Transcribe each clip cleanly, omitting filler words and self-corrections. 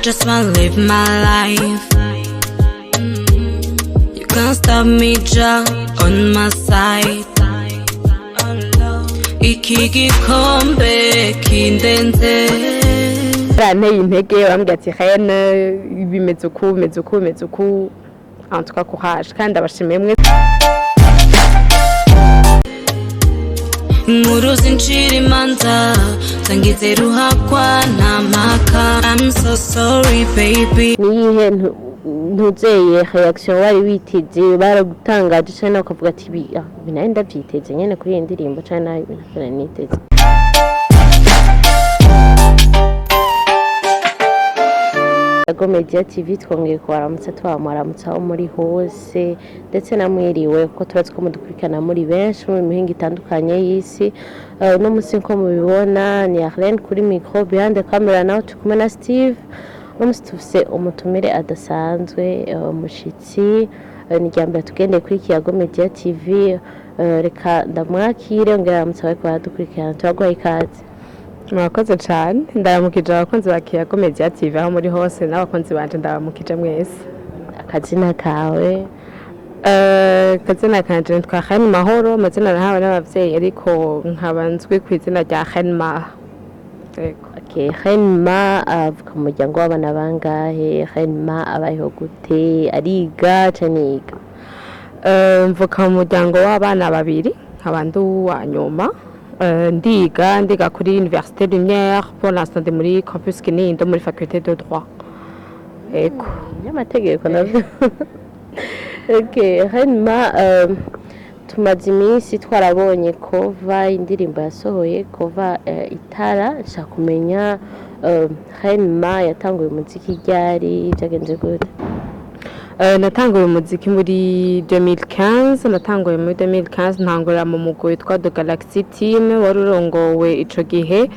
just wanna live my life. You can't stop me, just on my side. Iki gikombe kindenze ranteye intege bambwira ati Hene bimeze uku en tout cas courage kandi abashimiye mwe Nkuru zinshira imanza zangize ruhakwa ntamaka. I'm so sorry baby. niyihe ntuzeye reaction wari witeze baragutangaje cyane ukavuga ati binaye ndavyiteze nyene kuri iyi ndirimbo cyane nayo binafana niteze. Kiyago Media TV twongeye kubaramutsa twamuramutsa aho muri hose ndetse namwiriwe kuko turazi ko mudukurikirana muri benshi mu mihinga itandukanye y'isi. No musi nko mubibona ni Arlene kuri micro, behind the camera naho tukumwe na Steve. Umunsi tufise umutumire adasanzwe umushitsi ni ryambere tugendeye kuri Kiyago Media TV. Reka ndamwakire ngera aramutsa bariko baradukurikirana turaguha ikaze. Murakoze cyane ndaramukije abakunzi ba Kiyago Media TV aho muri hose n'abakunzi banje ndaramukije mwese. Akazina kawe? Kazina kanje nitwa Hene Mahoro, amazina nahawe n'abavyeyi ariko nkabanzwe ku izina rya Henma. Okay, Henma avuka mu muryango w'abana bangahe? Henma abayeho gute? Ariga caniga? Mvuka mu muryango w'abana babiri nk'abandu wa nyuma. Ndiga kuri Université Lumière pour l'instant de muri campus Kinindo muri faculté de droit. Eko y'amategeko navyo. Okay, Henma tumaze iminsi twarabonye cover indirimbo yasohoye cover ITARA. Nshaka kumenya Henma yatanguye umuziki ryari byagenze gute? Natanguye umuziki muri 2015. Natanguye muri 2015 ntangurira mu mugwi witwa The Galaxy Team wari urongowe ico gihe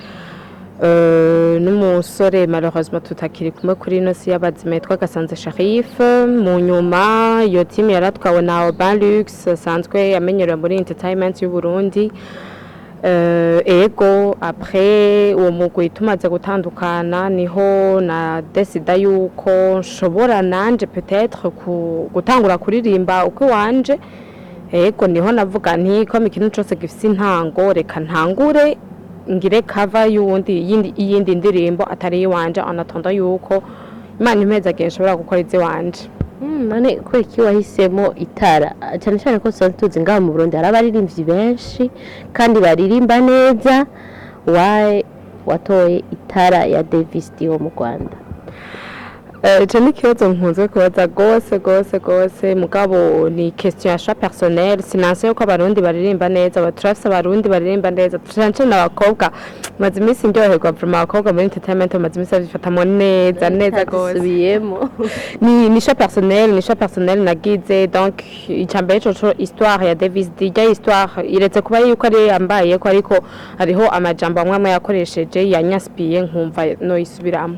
n'umusore malheureusement tutakiri kumwe kuri ino si y'abazima yitwa Gasanze Sharif. Mu nyuma iyo team yaratwawe na Urban Lux asanzwe amenyerewe muri entertainment y'u Burundi. Ego après uwo mugwi tumaze gutandukana niho na decida yuko nshobora nanje peut-être gutangura kuririmba uko wanje. Ego niho navuga nti ko ikintu cyose gifise intango reka ntangure ngire cover y'iyindi ndirimbo atari wanje en attendant yuko Imana impeza nshobora gukora izi wanje. None ko iki wahisemo ITARA cyane cyane ko tuzi ngaho mu Burundi hari abaririmbyi benshi kandi baririmba neza, why watoye ITARA ya Davis D wo mu Rwanda? Je ni kibazo nkunze kubaza gose mugabo ni question ya choix personnel. Sinanse yuko abarundi baririmba neza, baturafise abarundi baririmba neza cyane n'abakobwa. Maze iminsi ndyoherwa vraiment abakobwa muri entertainment maze iminsi bifatamo neza gose. Subiyemo ni choix personnel nagize. Donc icambere cyo histoire ya Davis D ya histoire iretse kuba yuko ari yambaye ko ariko ariho amajambo amwe yakoresheje yanyaspiye nkumva no isubiramo.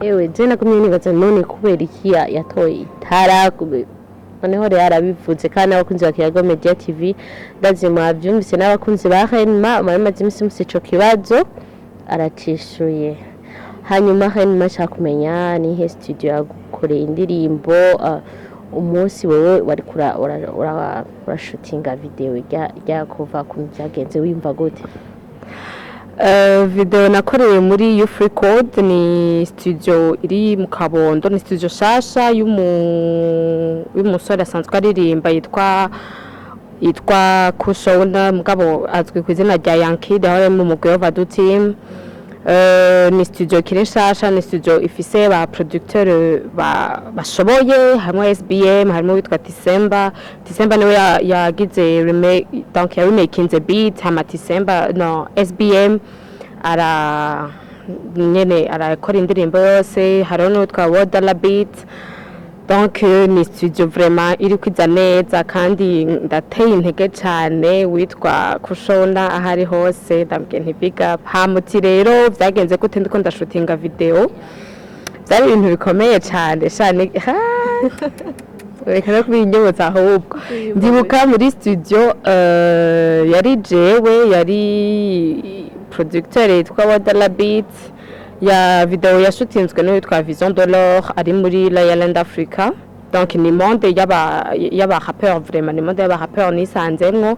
Ewe jena kumye nibaza none kubera iki yatoye ITARA noneho rero arabivuze kandi abakunzi ba Kiyago Media TV ndazima byumvise n'abakunzi ba Henma amaze iminsi musico kibazo aracishuye. Hanyuma Henma nshaka kumenya ni he studio yagukoreye indirimbo umunsi wewe wari urashootinga video rya kuva ku byagenze wimva gute? Video nakoreye muri URAKOZE ni studio iri mu Kabondo, ni studio shasha y'umusore asanzwe aririmba yitwa Kushona mugabo azwi ku izina rya Yankee aho mu mugwi wa Vadu Team. Ni studio kiri shasha, ni studio ifise ba producteur bashoboye hamwe SBM harimo witwa December niwe yagize remake, donc ya remaking the beat hama December no SBM arakora indirimbo yose hariho n'uwitwa Wodala beat. Donc ni studio vraiment iri kwiza neza kandi ndateye intege cyane witwa Kushona ahari hose ndambwiye nti big up. Hamuti rero byagenze gute ndiko ndashootinga video byari ibintu bikomeye cyane reka kubinyobotsa ahubwo ndibuka muri studio yari jewe yari producteur yitwa Wadala Beat ya video yashutinzwe n'uwitwa Vision de l'Or ari muri Land Africa. Donc ni monde yaba rappeur vraiment ni monde yaba rappeur nisanzemwo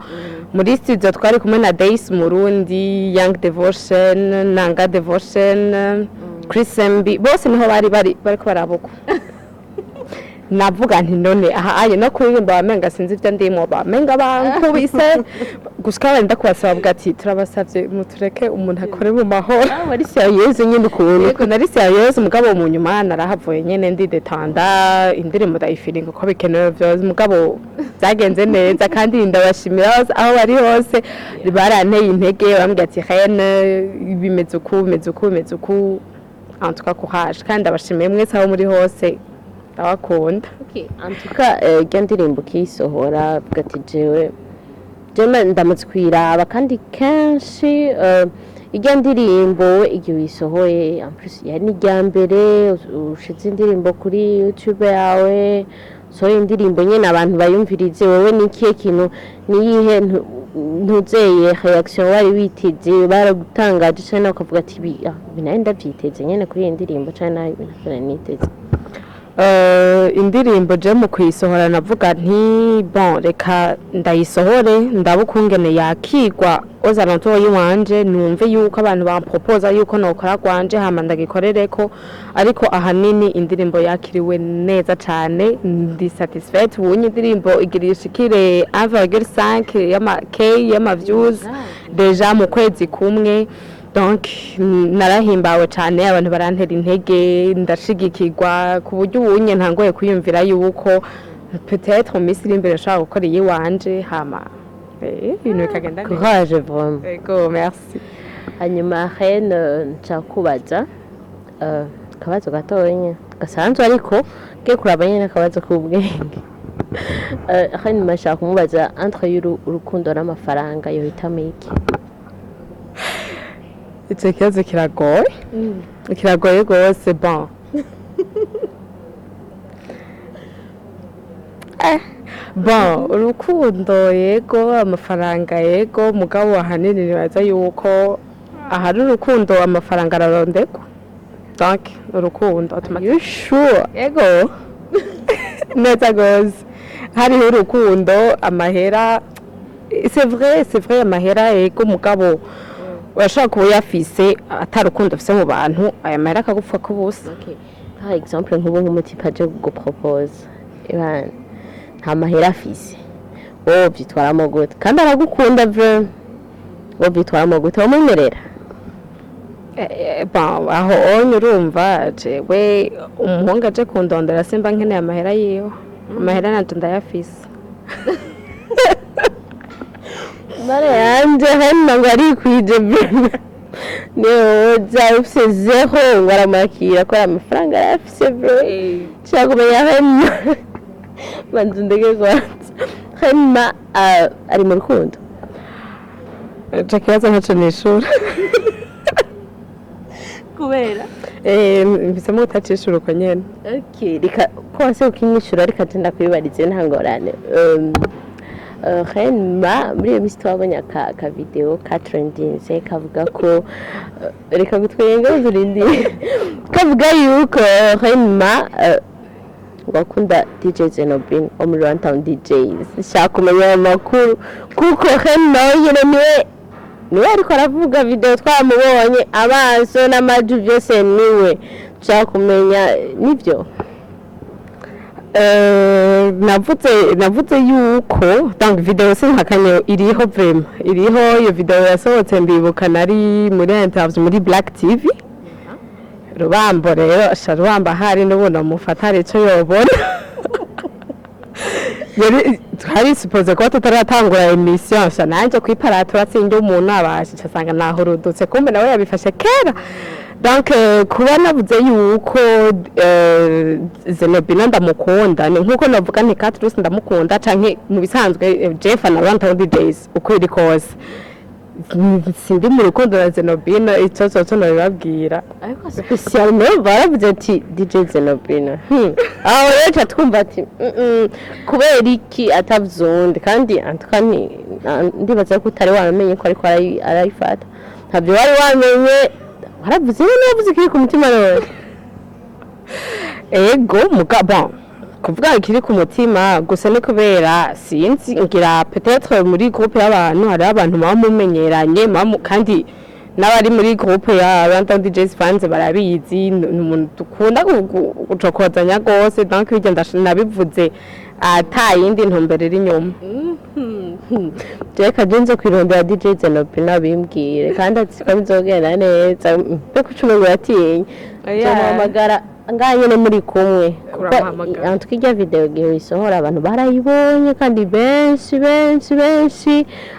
muri studio twari kumwe na Days Murundi, Young Devotion, Nanga Devotion, Chris MB bose niho bari ko barabuko. Navuga nti none aha aye no kuririmba bamenga sinzi ivyo ndimo bamenga bankubise gushika wenda kubasaba ati turabasavye mutureke umuntu akore mu mahoro wari serious nyine ukuntu yego nari serious mugabo mu nyuma narahavuye nyene ndi detanda indirimbo ndayifiringa ko bikenewe byose mugabo byagenze neza kandi ndabashimira aho bari hose baranteye intege bambwiye ati Rene bimeze uku en tout cas courage kandi ndabashimiye mwese aho muri hose ndabakunda. Okay, en tout cas indirimbo kisohora bwati jewe ndamutse kwiraba kandi kenshi indirimbo igihe wisohoye en plus yari n'ijyambere ushize indirimbo kuri YouTube yawe so indirimbo nyene abantu bayumvirize wowe nikiye kintu niyihe ntuzeye reaction wari witeze baragutangaje cyane ukavuga ati binaye ndavyiteze nyene kuri indirimbo cyane niteze. Indirimbo je mu kwisohora navuga nti bon reka ndayisohore ndabukungene yakigwa ozaranto yiwanje numve yuko abantu bampropose yuko nokora kwanje hama ndagikorereko ariko ahanini indirimbo yakiriwe neza cyane ndi satisfied bunye indirimbo igirishikire 1.5 y'ama views deja mu kwezi kumwe. Donc narahimbawe cyane abantu barantera intege ndashigikirwa ku buryo ubunye ntangoye kwiyumvira yuko peut-être mu minsi iri imbere nshaka gukora iyi wanje hama ibintu bikagenda neza. Courage vraiment. Yego merci. Hanyuma Rene ncakubaza kabazo gatonya gasanzwe ariko ke kuraba nyene kabazo k'ubwenge. Rene mashaka kumubaza entre y'urukundo n'amafaranga yohitamo iki? Icyo kibazo kiragoye rwose bon bon urukundo yego amafaranga yego mugabo ahanini nibaza yuko ahari urukundo amafaranga ararondegwa donc urukundo you sure yego neza rwose hariho urukundo amahera c'est vrai amahera yego mugabo urashaka kuba yafise atarukundo afise mu bantu aya mahera akagupfa kubusa. Okay, par exemple nk'ubu nk'umutipe aje gupropose nta mahera afise wowe byitwaramo gute kandi aragukunda vraiment wowe byitwaramo gute wamwemerera? Aho onye urumva jewe umuhungu aje kundondera simba nkeneye amahera yiwe amahera nanje ndayafise. Mare yanje hano ngo ari kwije niyo ufise zero ngaramakira ko amafaranga yafise bro cyakumenya hano banzu ndege kwanza hano ari mu rukundo cyakibazo ntaco nishura kubera mbisemo utacishura uko nyene. Okay, reka kwase ukinyishura reka tenda kwibarize ntangorane. Renma muri iyo minsi twabonye aka video ka trendinze kavuga ko reka gutwenga uzurindi kavuga yuko Renma wakunda DJ Zenobin muri Runtown DJs shaka kumenya amakuru kuko Renma yene niwe ariko aravuga video twamubonye abanso n'amaju byose niwe shaka kumenya nivyo. navuze yuko donc video sinkakanye iriho vraiment iriho iyo video yasohotse ndibuka nari muri interview muri Black TV Rubambo rero Rubamba hari n'ubona mufatare cyo yobona yari twari suppose ko tutaratangura emission sha nanje kwiparatura tsinde umuntu abashitse asanga nahurudutse kumbe nawe yabifashe kera. Donc kuba navuze yuko Zenobina ndamukunda ni nkuko navuga nti Catrice ndamukunda canke mu bisanzwe Jeff na Runtown DJs uko iri kose sindi mu rukundo na Zenobina icyo cyo nabibabwira ariko specialement baravuze ati DJ Zenobina aho rero twumva ati kubera iki atavyundi kandi antukani ndibaza ko utari wamenye ko ariko arayifata ntabyo wari wamenye haravuze navuze kiri ku mutima rero ego mugabo kuvuga kiri ku mutima gusa ni kubera sinzi ngira peut-être muri groupe y'abantu hari abantu bamumenyeranye kandi n'abari muri groupe ya Rwanda DJs fans barabizi umuntu dukunda gucokozanya gose donc bijya nabivuze atayindi ntumbere iri nyuma Jeka jenze kwirondera DJ Zenobi nabimbwire kandi ati ko bizogenda neza pe kucumengo yatinye cyamamagara nganye ne muri kumwe tukijya video gihe isohora abantu barayibonye kandi benshi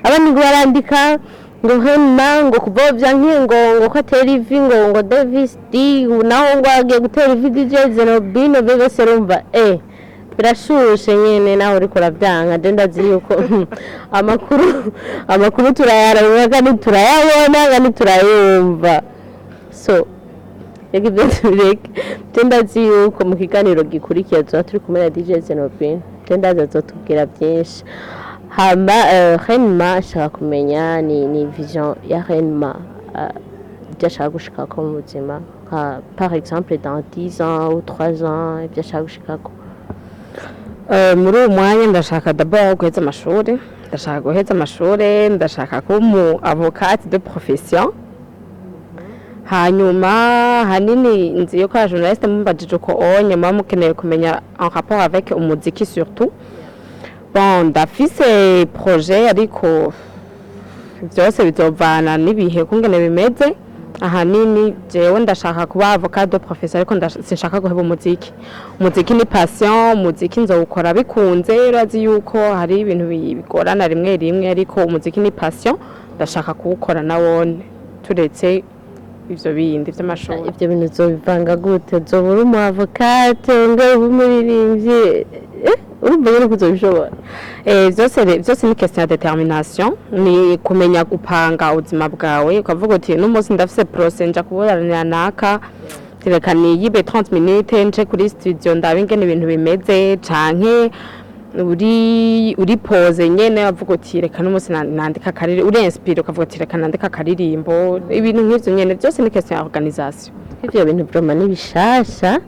abandi barandika ngo hema ngo kubovya ngo ko televiziyo ngo Davis D naho ngo agiye gutera DJ Zenobi no bebe serumva birashushe nyene nawe uri kuravyanga je ndazi yuko amakuru turayarabona kandi turayabona kandi turayumva so yego byose je ndazi yuko mu kiganiro gikurikiye tuba turi kumwe na DJ Zenobi je ndazi azotubwira byinshi hama Renma ashaka kumenya ni vision ya Renma byashaka gushikako mu buzima par exemple dans 10 ans ou 3 ans byashaka gushikako muri uwo mwanya ndashaka d'abord guheza amashuri ndashaka kuba umu avocate de profession hanyuma hanini nzi yuko aba journaliste mumbajije uko nyuma mukeneye kumenya en rapport avec umuziki surtout bon ndafise projet ariko byose bizovana n'ibihe kungene bimeze ahanini jewe ndashaka kuba avocat de professeur ariko sinshaka guheba umuziki ni passion umuziki nzawukora bikunze urazi yuko hari ibintu bigorana rimwe ariko umuziki ni passion ndashaka kuwukora nawone turetse ivyo bindi vy'amashuri ivyo bintu zobivanga gute zobura umu avocat ngo umuririmbyi urumva nyine kuzobishobora byose ni question ya determination ni kumenya gupanga ubuzima bwawe ukavuga uti n'umunsi ndafise procès nja kuburanira naka reka niyibe 30 minutes nje kuri studio ndabe ingene ibintu bimeze canke uri pose nyene bavuga uti reka n'umunsi nandika kariri uri inspire ukavuga uti reka nandika karirimbo ibintu nk'ivyo nyene byose ni question ya organisation ivyo bintu vraiment ni bishasha